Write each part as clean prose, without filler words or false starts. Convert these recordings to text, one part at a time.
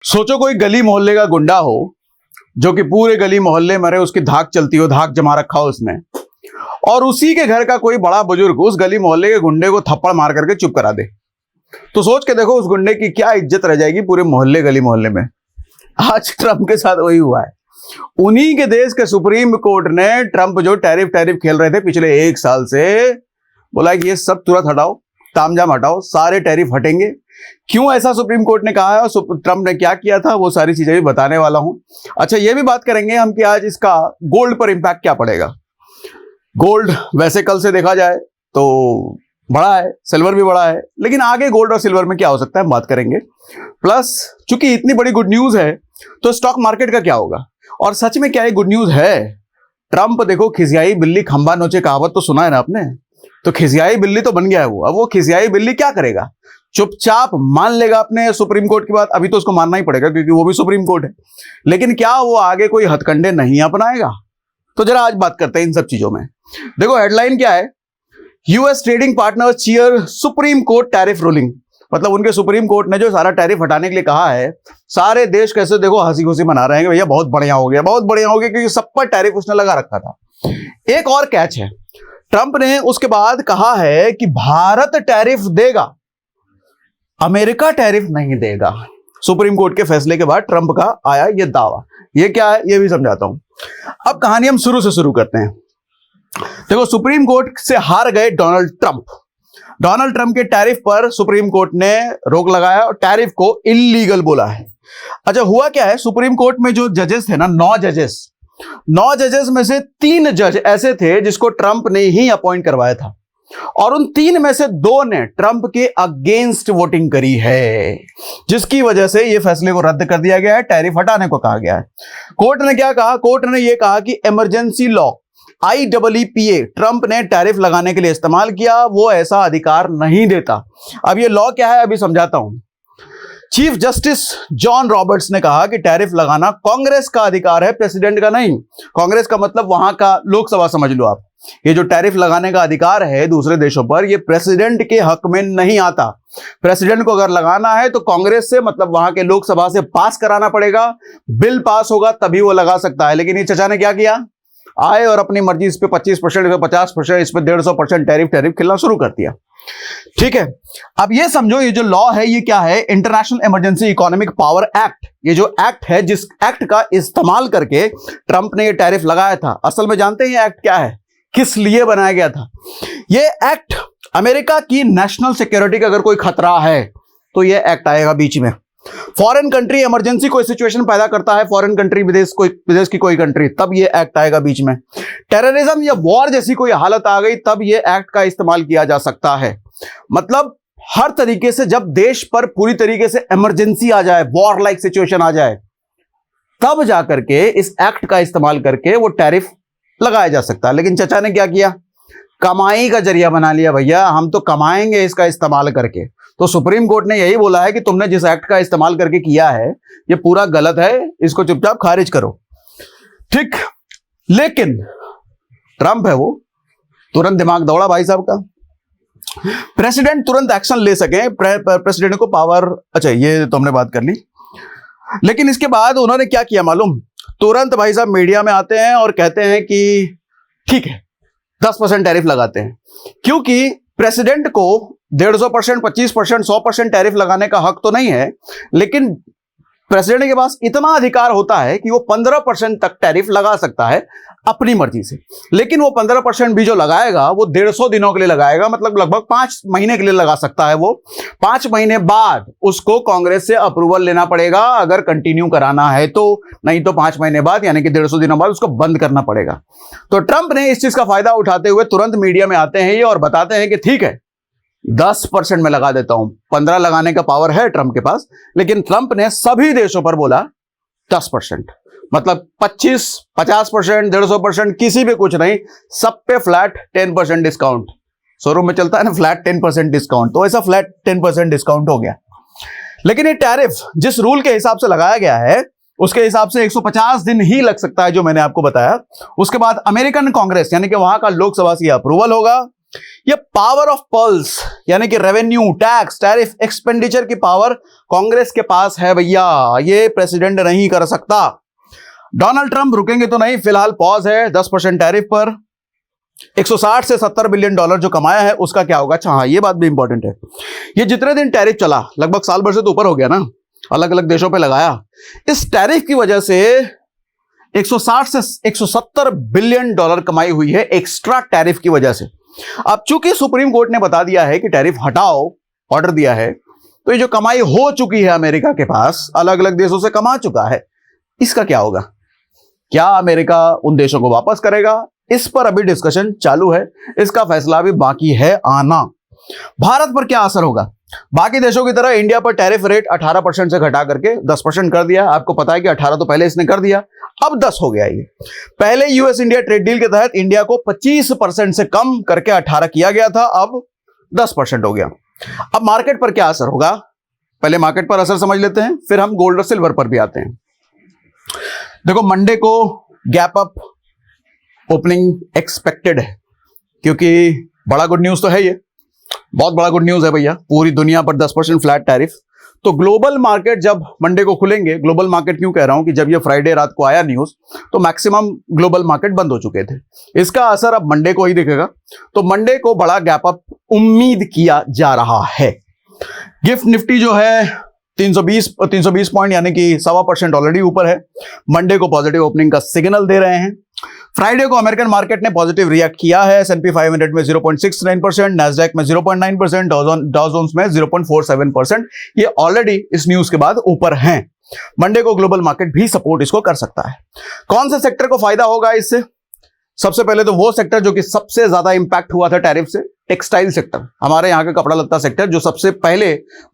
सोचो कोई गली मोहल्ले का गुंडा हो जो कि पूरे गली मोहल्ले में रहे, उसकी धाक चलती हो, धाक जमा रखा हो उसने, और उसी के घर का कोई बड़ा बुजुर्ग उस गली मोहल्ले के गुंडे को थप्पड़ मार करके चुप करा दे, तो सोच के देखो उस गुंडे की क्या इज्जत रह जाएगी पूरे मोहल्ले गली मोहल्ले में। आज ट्रंप के साथ वही हुआ है। उन्हीं के देश के सुप्रीम कोर्ट ने ट्रंप जो टैरिफ खेल रहे थे पिछले 1 साल से, बोला कि ये सब तुरंत हटाओ, तामझाम हटाओ, सारे टैरिफ हटेंगे। क्यों ऐसा सुप्रीम कोर्ट ने कहा है और ट्रंप ने क्या किया था, वो सारी चीजें भी बताने वाला हूं। अच्छा, ये भी बात करेंगे हम कि आज इसका गोल्ड पर इंपैक्ट क्या पड़ेगा। गोल्ड वैसे कल से देखा जाए तो बड़ा है, सिल्वर भी बड़ा है, लेकिन आगे गोल्ड और सिल्वर में क्या हो सकता है हम बात करेंगे। प्लस चूंकि इतनी बड़ी गुड न्यूज है तो स्टॉक मार्केट का क्या होगा, और सच में क्या ये गुड न्यूज है। ट्रंप देखो, खिसियाई बिल्ली खंबा नोचे, कहावत तो सुना है ना आपने, तो खिसियाई बिल्ली तो बन गया है वो। अब वो खिसियाई बिल्ली क्या करेगा, चुपचाप मान लेगा अपने सुप्रीम कोर्ट की बात। अभी तो उसको मानना ही पड़ेगा क्योंकि वो भी सुप्रीम कोर्ट है, लेकिन क्या वो आगे कोई हथकंडे नहीं अपनाएगा। तो जरा आज बात करते हैं इन सब चीजों में। देखो हेडलाइन क्या है, US trading partners cheer supreme court tariff ruling. मतलब उनके सुप्रीम कोर्ट ने जो सारा टैरिफ हटाने के लिए कहा है, सारे देश कैसे देखो हंसी खुशी मना रहे हैं, भैया बहुत बढ़िया हो गया, बहुत बढ़िया हो गया, क्योंकि सब पर टैरिफ उसने लगा रखा था। एक और कैच है, ट्रंप ने उसके बाद कहा है कि भारत टैरिफ देगा, अमेरिका टैरिफ नहीं देगा। सुप्रीम कोर्ट के फैसले के बाद ट्रंप का आया ये दावा। ये क्या है ये भी समझाता हूं। अब कहानी हम शुरू से शुरू करते हैं। देखो, सुप्रीम कोर्ट से हार गए डोनाल्ड ट्रंप। डोनाल्ड ट्रंप के टैरिफ पर सुप्रीम कोर्ट ने रोक लगाया और टैरिफ को इल्लीगल बोला है। अच्छा, हुआ क्या है, सुप्रीम कोर्ट में जो जजेस थे ना, 9 जजेस में से 3 जज ऐसे थे जिसको ट्रंप ने ही अपॉइंट करवाया था, और उन 3 में से 2 ने ट्रंप के अगेंस्ट वोटिंग करी है, जिसकी वजह से यह फैसले को रद्द कर दिया गया है, टैरिफ हटाने को कहा गया है। कोर्ट ने क्या कहा, कोर्ट ने यह कहा कि इमरजेंसी लॉ IEEPA ट्रंप ने टैरिफ लगाने के लिए इस्तेमाल किया, वो ऐसा अधिकार नहीं देता। अब ये लॉ क्या है अभी समझाता हूं। चीफ जस्टिस जॉन रॉबर्ट्स ने कहा कि टैरिफ लगाना कांग्रेस का अधिकार है, प्रेसिडेंट का नहीं। कांग्रेस का मतलब वहां का लोकसभा समझ लो आप। ये जो टैरिफ लगाने का अधिकार है दूसरे देशों पर, ये प्रेसिडेंट के हक में नहीं आता। प्रेसिडेंट को अगर लगाना है तो कांग्रेस से, मतलब वहां के लोकसभा से पास कराना पड़ेगा, बिल पास होगा तभी वो लगा सकता है। लेकिन ये चचा ने क्या किया, आए और अपनी मर्जी इस पे 25%, इस पे 50%, इस पे 150% टैरिफ खिलना शुरू कर दिया। ठीक है, अब ये समझो ये जो लॉ है ये क्या है, international emergency economic power act. ये जो एक्ट है, जिस एक्ट का इस्तेमाल करके ट्रंप ने ये टैरिफ लगाया था। असल में जानते हैं ये एक्ट क्या है, किस लिए बनाया गया था। ये एक्ट अमेरिका की नेशनल सिक्योरिटी का अगर कोई खतरा है तो ये एक्ट आएगा बीच में। फॉरेन कंट्री इमरजेंसी कोई सिचुएशन पैदा करता है, फॉरेन कंट्री विदेश की कोई कंट्री, तब ये एक्ट आएगा बीच में। टेररिज्म या वॉर जैसी कोई हालत आ गई तब ये एक्ट का इस्तेमाल किया जा सकता है। मतलब हर तरीके से जब देश पर पूरी तरीके से इमरजेंसी आ जाए, वॉर लाइक सिचुएशन आ जाए, तब जाकर के इस एक्ट का इस्तेमाल करके वो टैरिफ लगाया जा सकता है। लेकिन चचा ने क्या किया, कमाई का जरिया बना लिया, भैया हम तो कमाएंगे इसका इस्तेमाल करके। तो सुप्रीम कोर्ट ने यही बोला है कि तुमने जिस एक्ट का इस्तेमाल करके किया है ये पूरा गलत है, इसको चुपचाप खारिज करो। ठीक, लेकिन ट्रंप है वो, तुरंत दिमाग दौड़ा भाई साहब का। प्रेसिडेंट तुरंत एक्शन ले सके, प्रेसिडेंट को पावर, अच्छा ये तो हमने बात कर ली। लेकिन इसके बाद उन्होंने क्या किया मालूम, तुरंत भाई साहब मीडिया में आते हैं और कहते हैं कि ठीक है 10% टैरिफ लगाते हैं, क्योंकि प्रेसिडेंट को 150%, 25%, 100% टैरिफ लगाने का हक तो नहीं है, लेकिन प्रेसिडेंट के पास इतना अधिकार होता है कि वो 15% तक टैरिफ लगा सकता है अपनी मर्जी से। लेकिन वो 15% भी जो लगाएगा वो 150 दिनों के लिए लगाएगा, मतलब लगभग 5 महीने के लिए लगा सकता है वो। 5 महीने बाद उसको कांग्रेस से अप्रूवल लेना पड़ेगा अगर कंटिन्यू कराना है तो, नहीं तो 5 महीने बाद यानी कि 150 दिनों बाद उसको बंद करना पड़ेगा। तो ट्रंप ने इस चीज का फायदा उठाते हुए तुरंत मीडिया में आते हैं ये और बताते हैं कि ठीक है 10% में लगा देता हूं। 15 लगाने का पावर है ट्रंप के पास, लेकिन ट्रंप ने सभी देशों पर बोला 10%, मतलब 25, 50%, 150%, किसी पे कुछ नहीं, सब पे फ्लैट 10% डिस्काउंट। शोरूम में चलता है ना फ्लैट 10% डिस्काउंट, तो ऐसा फ्लैट 10% डिस्काउंट हो गया। लेकिन ये टैरिफ जिस रूल के हिसाब से लगाया गया है उसके हिसाब से 150 दिन ही लग सकता है, जो मैंने आपको बताया। उसके बाद अमेरिकन कांग्रेस यानी कि वहां का लोकसभा से अप्रूवल होगा, ये पावर ऑफ पल्स यानी कि रेवेन्यू, टैक्स, टैरिफ, एक्सपेंडिचर की पावर कांग्रेस के पास है भैया, ये प्रेसिडेंट नहीं कर सकता। डोनाल्ड ट्रंप रुकेंगे तो नहीं, फिलहाल पॉज है 10% टैरिफ पर। 160 से 70 बिलियन डॉलर जो कमाया है उसका क्या होगा? अच्छा हाँ, ये बात भी इंपॉर्टेंट है। ये जितने दिन टैरिफ चला, लगभग साल भर से तो ऊपर हो गया ना, अलग अलग देशों पे लगाया, इस टैरिफ की वजह से 160 से 170 बिलियन डॉलर कमाई हुई है एक्स्ट्रा टैरिफ की वजह से। अब चूंकि सुप्रीम कोर्ट ने बता दिया है कि टैरिफ हटाओ, ऑर्डर दिया है, तो ये जो कमाई हो चुकी है अमेरिका के पास, अलग अलग देशों से कमा चुका है, इसका क्या होगा? क्या अमेरिका उन देशों को वापस करेगा? इस पर अभी डिस्कशन चालू है, इसका फैसला भी बाकी है आना। भारत पर क्या असर होगा? बाकी देशों की तरह इंडिया पर टैरिफ रेट 18% से घटा करके 10% कर दिया। आपको पता है कि 18 तो पहले इसने कर दिया, अब 10 हो गया। ये पहले यूएस इंडिया ट्रेड डील के तहत इंडिया को 25% से कम करके 18 किया गया था, अब 10% हो गया। अब मार्केट पर क्या असर होगा? पहले मार्केट पर असर समझ लेते हैं, फिर हम गोल्ड और सिल्वर पर भी आते हैं। देखो, मंडे को गैप अप ओपनिंग एक्सपेक्टेड है, क्योंकि बड़ा गुड न्यूज तो है, ये बहुत बड़ा गुड न्यूज है भैया, पूरी दुनिया पर 10% फ्लैट टैरिफ। तो ग्लोबल मार्केट जब मंडे को खुलेंगे, ग्लोबल मार्केट क्यों कह रहा हूं कि जब ये फ्राइडे रात को आया न्यूज तो मैक्सिमम ग्लोबल मार्केट बंद हो चुके थे, इसका असर अब मंडे को ही दिखेगा। तो मंडे को बड़ा गैप अप उम्मीद किया जा रहा है। गिफ्ट निफ्टी जो है 320 पॉइंट यानी कि 1.25% ऑलरेडी ऊपर है, मंडे को पॉजिटिव ओपनिंग का सिग्नल दे रहे हैं। फ्राइडे को अमेरिकन मार्केट ने पॉजिटिव रिएक्ट किया है, S&P 500 में 0.69%, नैस्डैक में 0.9%, डाउ जोन्स में 0.47%। ये ऑलरेडी इस न्यूज के बाद ऊपर हैं। मंडे को ग्लोबल मार्केट भी सपोर्ट इसको कर सकता है। कौन से सेक्टर को फायदा होगा इससे? सबसे पहले तो वो सेक्टर जो कि सबसे ज्यादा इंपैक्ट हुआ था टैरिफ से, टेक्सटाइल सेक्टर, हमारे यहाँ का कपड़ा लत्ता सेक्टर जो सबसे पहले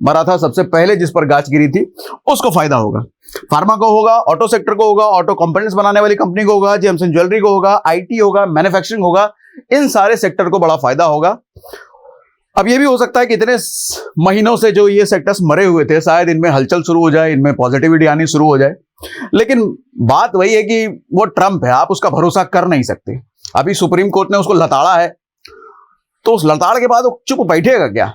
मरा था, सबसे पहले जिस पर गाज गिरी थी, उसको फायदा होगा। फार्मा को होगा, ऑटो सेक्टर को होगा, ऑटो कंपोनेंट्स बनाने वाली कंपनी को होगा, जेम्स एंड ज्वेलरी को होगा, आईटी होगा, मैन्युफैक्चरिंग होगा, इन सारे सेक्टर को बड़ा फायदा होगा। अब ये भी हो सकता है कि इतने महीनों से जो ये सेक्टर्स मरे हुए थे, शायद इनमें हलचल शुरू हो जाए, इनमें पॉजिटिविटी आनी शुरू हो जाए। लेकिन बात वही है कि वो ट्रंप है, आप उसका भरोसा कर नहीं सकते। अभी सुप्रीम कोर्ट ने उसको लताड़ा है, तो उस लताड़ के बाद वो चुप बैठेगा क्या?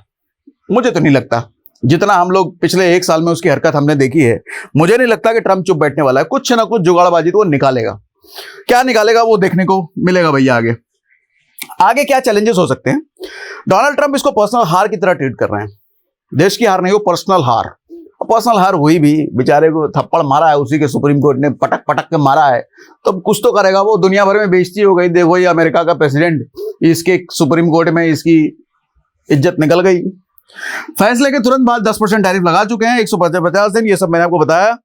मुझे तो नहीं लगता। जितना हम लोग पिछले 1 साल में उसकी हरकत हमने देखी है, मुझे नहीं लगता कि ट्रंप चुप बैठने वाला है। कुछ ना कुछ जुगाड़बाजी तो वो निकालेगा। क्या निकालेगा वो देखने को मिलेगा भैया। आगे क्या चैलेंजेस हो सकते हैं? डोनाल्ड ट्रंप इसको पर्सनल हार की तरह ट्रीट कर रहे हैं। देश की हार नहीं, वो पर्सनल हार। पर्सनल हार हुई भी, बेचारे को थप्पड़ मारा है उसी के, सुप्रीम कोर्ट ने पटक पटक के मारा है, तो कुछ तो करेगा वो। दुनिया भर में बेइज्जती हो गई, देखो ये अमेरिका का प्रेसिडेंट, इसके सुप्रीम कोर्ट में इसकी इज्जत निकल गई। फैसले के तुरंत बाद 10% टैरिफ लगा चुके हैं, 150 दिन, ये सब मैंने आपको बताया।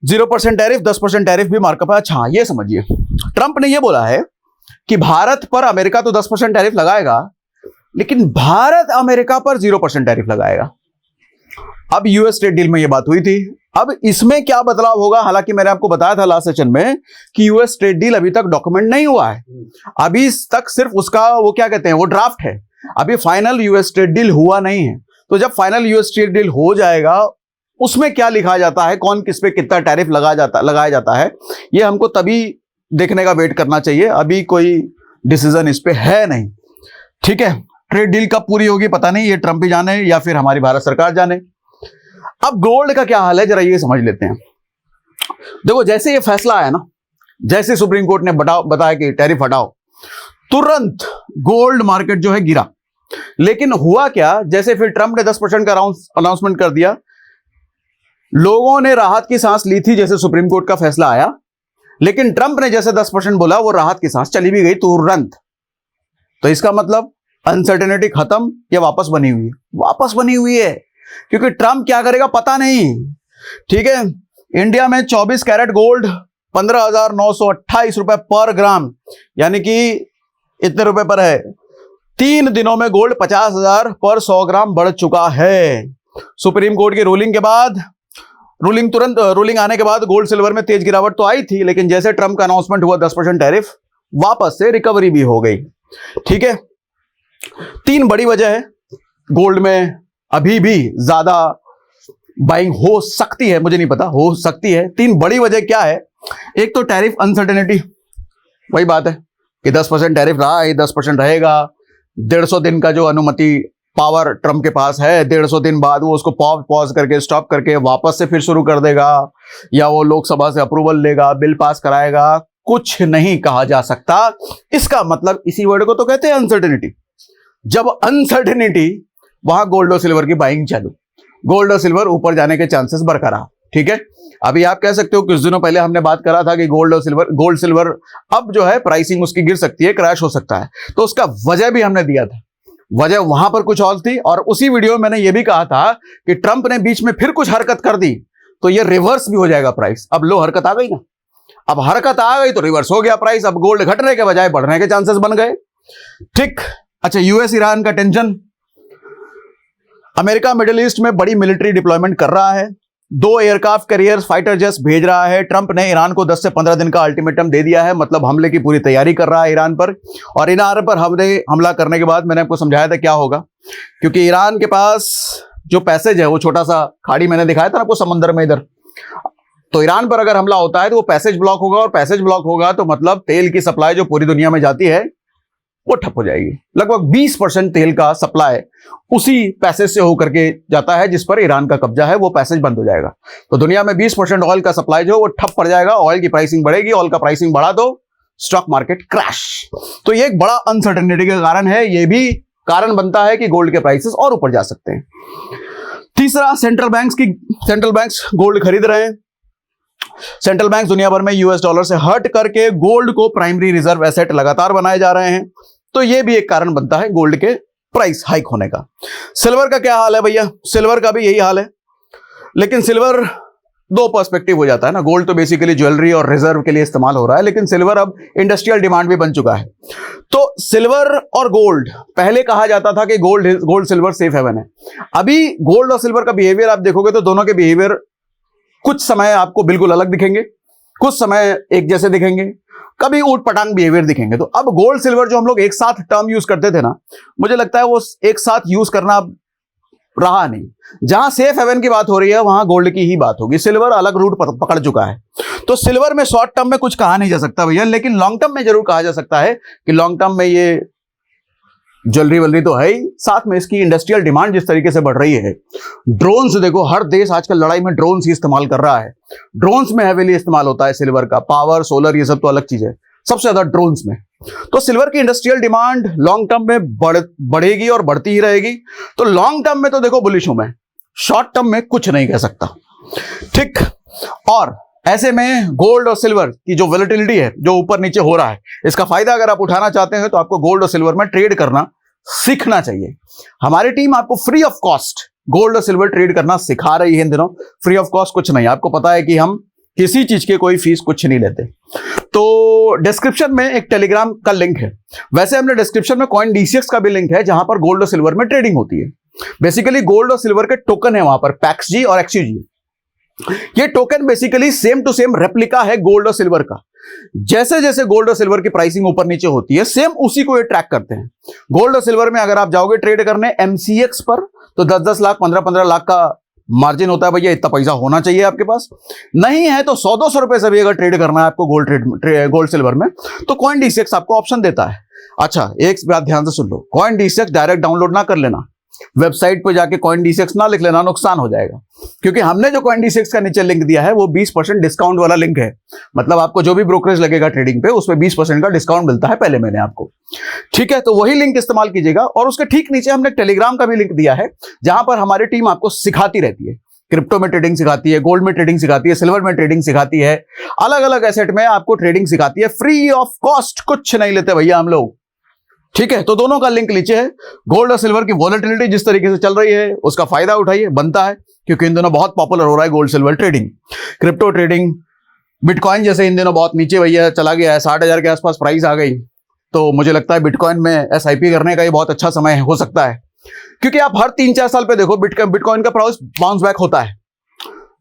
0% टैरिफ, 10% टैरिफ भी मार्कअप है। अच्छा ये समझिए, ट्रंप ने ये बोला है कि भारत पर अमेरिका तो 10% टैरिफ लगाएगा, लेकिन भारत अमेरिका पर 0% टैरिफ लगाएगा। अब यूएस ट्रेड डील में ये बात हुई थी, अब इसमें क्या बदलाव होगा? हालांकि मैंने आपको बताया था लास्ट सेशन में कि यूएस ट्रेड डील अभी तक डॉक्यूमेंट नहीं हुआ है, अभी तक सिर्फ उसका वो क्या कहते हैं, वो ड्राफ्ट है, अभी फाइनल यूएस ट्रेड डील हुआ नहीं है। तो जब फाइनल यूएस ट्रेड डील हो जाएगा, उसमें क्या लिखा जाता है, कौन किस पे कितना टैरिफ लगाया जाता है, ये हमको तभी देखने का वेट करना चाहिए। अभी कोई डिसीजन इस पे है नहीं, ठीक है। ट्रेड डील कब पूरी होगी पता नहीं, ये ट्रंप ही जाने या फिर हमारी भारत सरकार जाने। अब गोल्ड का क्या हाल है, जरा ये समझ लेते हैं। देखो, जैसे ये फैसला आया ना, जैसे सुप्रीम कोर्ट ने बताया कि टैरिफ हटाओ, तुरंत गोल्ड मार्केट जो है गिरा। लेकिन हुआ क्या, जैसे फिर ट्रंप ने 10% का अनाउंसमेंट कर दिया, लोगों ने राहत की सांस ली थी जैसे सुप्रीम कोर्ट का फैसला आया, लेकिन ट्रंप ने जैसे 10% बोला, वो राहत की सांस चली भी गई तुरंत। तो इसका मतलब अनसर्टेनिटी खत्म या वापस बनी हुई है? वापस बनी हुई है, क्योंकि ट्रंप क्या करेगा पता नहीं, ठीक है। इंडिया में 24 कैरेट गोल्ड 15,928 रुपए पर ग्राम, यानी कि इतने रुपए पर है। 3 दिनों में गोल्ड 50,000 पर 100 ग्राम बढ़ चुका है। सुप्रीम कोर्ट की रूलिंग के बाद, रूलिंग आने के बाद गोल्ड सिल्वर में तेज गिरावट तो आई थी, लेकिन जैसे ट्रंप का अनाउंसमेंट हुआ 10% टैरिफ, वापस से रिकवरी भी हो गई, ठीक है। 3 बड़ी वजह है गोल्ड में अभी भी ज्यादा बाइंग हो सकती है, मुझे नहीं पता, हो सकती है। 3 बड़ी वजह क्या है? एक तो टैरिफ अनसर्टेनिटी, वही बात है कि 10% टैरिफ रहा है, 10% रहेगा, 150 दिन का जो अनुमति पावर ट्रम्प के पास है, 150 दिन बाद वो उसको पॉज करके स्टॉप करके वापस से फिर शुरू कर देगा, या वो लोकसभा से अप्रूवल लेगा, बिल पास कराएगा, कुछ नहीं कहा जा सकता। इसका मतलब इसी वर्ड को तो कहते हैं अनसर्टेनिटी। जब अनसर्टेनिटी, वहां गोल्ड और सिल्वर की बाइंग चालू, गोल्ड और सिल्वर ऊपर जाने के चांसेस बरकरार। ठीक है, अभी आप कह सकते हो कुछ दिनों पहले हमने बात करा था कि गोल्ड सिल्वर अब जो है प्राइसिंग उसकी गिर सकती है, क्रैश हो सकता है, तो उसका वजह भी हमने दिया था। वजह वहां पर कुछ और थी, और उसी वीडियो में मैंने यह भी कहा था कि ट्रंप ने बीच में फिर कुछ हरकत कर दी तो ये रिवर्स भी हो जाएगा प्राइस। अब लो हरकत आ गई ना, अब हरकत आ गई तो रिवर्स हो गया प्राइस, अब गोल्ड घटने के बजाय बढ़ने के चांसेस बन गए। ठीक, अच्छा, यूएस ईरान का टेंशन, अमेरिका मिडिल ईस्ट में बड़ी मिलिट्री डिप्लॉयमेंट कर रहा है, 2 एयरक्राफ्ट कैरियर फाइटर जेट्स भेज रहा है। ट्रंप ने ईरान को 10 से 15 दिन का अल्टीमेटम दे दिया है, मतलब हमले की पूरी तैयारी कर रहा है ईरान पर। और ईरान पर हमला करने के बाद मैंने आपको समझाया था क्या होगा, क्योंकि ईरान के पास जो पैसेज है वो छोटा सा खाड़ी मैंने दिखाया था आपको समंदर में इधर, तो ईरान पर अगर हमला होता है तो वो पैसेज ब्लॉक होगा, और पैसेज ब्लॉक होगा तो मतलब तेल की सप्लाई जो पूरी दुनिया में जाती है वो ठप हो जाएगी। लगभग 20% तेल का सप्लाई उसी पैसेज से होकर के जाता है जिस पर ईरान का कब्जा है, वो पैसेज बंद हो जाएगा। तो दुनिया में 20% ऑयल का सप्लाई जो वो ठप पड़ जाएगा, ऑयल की प्राइसिंग बढ़ेगी, ऑयल का प्राइसिंग बढ़ा तो स्टॉक मार्केट क्रैश। तो ये एक बड़ा अनसर्टेनिटी का कारण है, ये भी कारण बनता है कि गोल्ड के प्राइसेस और ऊपर जा सकते हैं। तीसरा, सेंट्रल बैंक्स गोल्ड खरीद रहे हैं। सेंट्रल बैंक दुनिया भर में यूएस डॉलर से हट करके गोल्ड को प्राइमरी रिजर्व एसेट लगातार बनाए जा रहे हैं, तो यह भी एक कारण बनता है गोल्ड के प्राइस हाइक होने का। सिल्वर का क्या हाल है भैया? सिल्वर का भी यही हाल है, लेकिन सिल्वर 2 पर्सपेक्टिव हो जाता है ना। गोल्ड तो बेसिकली ज्वेलरी और रिजर्व के लिए इस्तेमाल हो रहा है, लेकिन सिल्वर अब इंडस्ट्रियल डिमांड भी बन चुका है। तो सिल्वर और गोल्ड, पहले कहा जाता था कि गोल्ड सिल्वर सेफ हेवन है। अभी गोल्ड और सिल्वर का बिहेवियर आप देखोगे तो दोनों के बिहेवियर कुछ समय आपको बिल्कुल अलग दिखेंगे, कुछ समय एक जैसे दिखेंगे, कभी ऊट पटांग बिहेवियर दिखेंगे। तो अब गोल्ड सिल्वर जो हम लोग एक साथ टर्म यूज करते थे ना, मुझे लगता है वो एक साथ यूज करना रहा नहीं। जहां सेफ हेवन की बात हो रही है वहां गोल्ड की ही बात होगी। सिल्वर अलग रूट पकड़ चुका है, तो सिल्वर में शॉर्ट टर्म में कुछ कहा नहीं जा सकता भैया, लेकिन लॉन्ग टर्म में जरूर कहा जा सकता है कि लॉन्ग टर्म में ये ज्वेलरी वलरी तो है ही, साथ में इसकी इंडस्ट्रियल डिमांड जिस तरीके से बढ़ रही है। ड्रोन्स देखो, हर देश आजकल लड़ाई में ड्रोन्स ही इस्तेमाल कर रहा है। ड्रोन्स में हेवीली इस्तेमाल होता है सिल्वर का, पावर, सोलर, ये सब तो अलग चीज है, सबसे ज्यादा ड्रोन्स में। तो सिल्वर की इंडस्ट्रियल डिमांड लॉन्ग टर्म में बढ़ेगी और बढ़ती ही रहेगी। तो लॉन्ग टर्म में तो देखो बुलिश हूं मैं, शॉर्ट टर्म में कुछ नहीं कह सकता। ठीक, और ऐसे में गोल्ड और सिल्वर की जो वोलेटिलिटी है, जो ऊपर नीचे हो रहा है, इसका फायदा अगर आप उठाना चाहते हैं तो आपको गोल्ड और सिल्वर में ट्रेड करना सीखना चाहिए। हमारी टीम आपको फ्री ऑफ कॉस्ट गोल्ड और सिल्वर ट्रेड करना सिखा रही है इन दिनों। फ्री ऑफ कॉस्ट कुछ नहीं, आपको पता है कि हम किसी चीज के कोई फीस कुछ नहीं लेते। तो डिस्क्रिप्शन में एक टेलीग्राम का लिंक है, वैसे हमने डिस्क्रिप्शन में CoinDCX का भी लिंक है जहां पर गोल्ड और सिल्वर में ट्रेडिंग होती है। बेसिकली गोल्ड और सिल्वर के टोकन है वहां पर, पैक्सजी और XUG। ये token basically same to same replica है गोल्ड और सिल्वर का। जैसे जैसे गोल्ड और सिल्वर की प्राइसिंग ऊपर नीचे होती है, सेम उसी को ये ट्रैक करते हैं। गोल्ड और सिल्वर में अगर आप जाओगे ट्रेड करने MCX पर तो 10-10 लाख 15-15 लाख का मार्जिन होता है भैया। इतना पैसा होना चाहिए आपके पास, नहीं है तो 100-200 रुपए से भी अगर ट्रेड करना है आपको गोल्ड सिल्वर में, तो CoinDCX आपको ऑप्शन देता है। अच्छा, एक बात ध्यान से सुन लो, CoinDCX डायरेक्ट डाउनलोड ना कर लेना, वेबसाइट पर जाके CoinDCX ना लिख लेना, नुकसान हो जाएगा। क्योंकि हमने जो CoinDCX का नीचे लिंक दिया है वो 20% डिस्काउंट वाला लिंक है, मतलब आपको जो भी ब्रोकरेज लगेगा ट्रेडिंग पे उसमें 20% का डिस्काउंट मिलता है पहले महीने आपको। ठीक है, तो वही लिंक इस्तेमाल कीजिएगा। और उसके ठीक नीचे हमने टेलीग्राम का भी लिंक दिया है जहां पर हमारी टीम आपको सिखाती रहती है। क्रिप्टो में ट्रेडिंग सिखाती है, गोल्ड में ट्रेडिंग सिखाती है, सिल्वर में ट्रेडिंग सिखाती है, अलग अलग एसेट में आपको ट्रेडिंग सिखाती है, फ्री ऑफ कॉस्ट, कुछ नहीं लेते भैया हम लोग। ठीक है, तो दोनों का लिंक नीचे है। गोल्ड और सिल्वर की वोलेटिलिटी जिस तरीके से चल रही है उसका फायदा उठाइए, बनता है, क्योंकि इन दिनों बहुत पॉपुलर हो रहा है gold silver trading. Crypto trading, bitcoin जैसे इन दिनों बहुत नीचे भैया चला गया है, 60,000 के आसपास प्राइस आ गई, तो मुझे लगता है बिटकॉइन में SIP करने का ये बहुत अच्छा समय हो सकता है। क्योंकि आप हर 3-4 साल पे देखो बिटकॉइन का प्राइस बाउंस बैक होता है।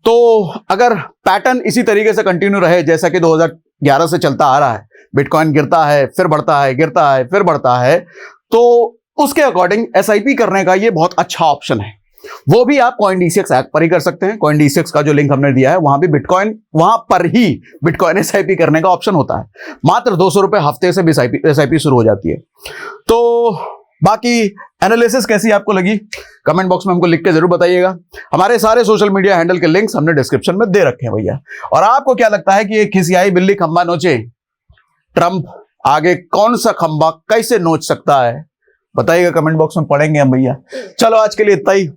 तो अगर पैटर्न इसी तरीके से कंटिन्यू रहे जैसा कि 2011 से चलता आ रहा है, बिटकॉइन गिरता है फिर बढ़ता है, गिरता है फिर बढ़ता है, तो उसके अकॉर्डिंग SIP करने का ये बहुत अच्छा ऑप्शन है। वो भी आप CoinDCX ऐप पर ही कर सकते हैं। CoinDCX का जो लिंक हमने दिया है वहां भी वहां पर ही बिटकॉइन SIP करने का ऑप्शन होता है। मात्र 200 रुपए हफ्ते से भी SIP शुरू हो जाती है। तो बाकी एनालिसिस कैसी आपको लगी कमेंट बॉक्स में हमको लिख के जरूर बताइएगा। हमारे सारे सोशल मीडिया हैंडल के लिंक्स हमने डिस्क्रिप्शन में दे रखे हैं भैया। और आपको क्या लगता है कि ये खिसियाई बिल्ली खंबा नोचे, ट्रंप आगे कौन सा खंबा कैसे नोच सकता है, बताइएगा कमेंट बॉक्स में, पढ़ेंगे हम भैया। चलो आज के लिए इतना ही।